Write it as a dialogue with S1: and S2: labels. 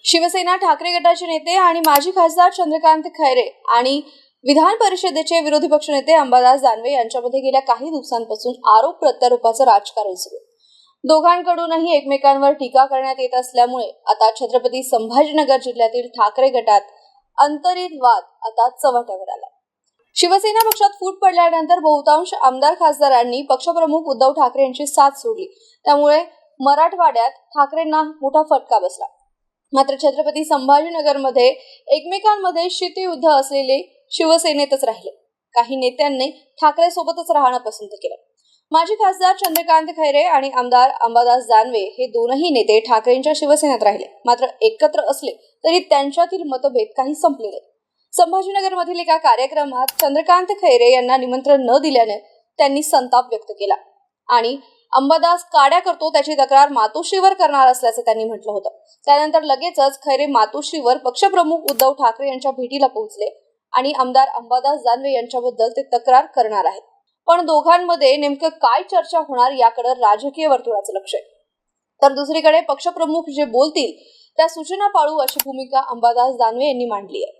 S1: शिवसेना ठाकरे गटाचे नेते आणि माजी खासदार चंद्रकांत खैरे आणि विधान परिषदेचे विरोधी पक्षनेते अंबादास दानवे यांच्यामध्ये गेल्या काही दिवसांपासून आरोप प्रत्यारोपाचं राजकारण सुरू आहे. दोघांकडूनही एकमेकांवर टीका करण्यात येत असल्यामुळे आता छत्रपती संभाजीनगर जिल्ह्यातील ठाकरे गटात अंतरिम वाद आता चव्हाट्यावर आला. शिवसेना पक्षात फूट पडल्यानंतर बहुतांश आमदार खासदारांनी पक्षप्रमुख उद्धव ठाकरे यांची साथ सोडली. त्यामुळे मराठवाड्यात ठाकरेंना मोठा फटका बसला. मात्र छत्रपती संभाजीनगरमध्ये एकमेकांमध्ये शीतयुद्ध असलेले शिवसेनेतच राहिले. काही नेत्यांनी ठाकरे सोबतच राहणं पसंत केलं. माजी खासदार चंद्रकांत खैरे आणि आमदार अंबादास दानवे हे दोनही नेते ठाकरेंच्या शिवसेनेत राहिले. मात्र एकत्र असले तरी त्यांच्यातील मतभेद काही संपले नाही. संभाजीनगरमधील एका कार्यक्रमात चंद्रकांत खैरे यांना निमंत्रण न दिल्याने त्यांनी संताप व्यक्त केला आणि अंबादास काड्या करतो त्याची तक्रार मातोश्रीवर करणार असल्याचं त्यांनी म्हटलं होतं. त्यानंतर लगेचच खैरे मातोश्रीवर पक्षप्रमुख उद्धव ठाकरे यांच्या भेटीला पोहोचले आणि आमदार अंबादास दानवे यांच्याबद्दल ते तक्रार करणार आहेत. पण दोघांमध्ये नेमकं काय चर्चा होणार याकडे राजकीय वर्तुळाचं लक्ष आहे. तर दुसरीकडे पक्षप्रमुख जे बोलतील त्या सूचना पाळू अशी भूमिका अंबादास दानवे यांनी मांडली आहे.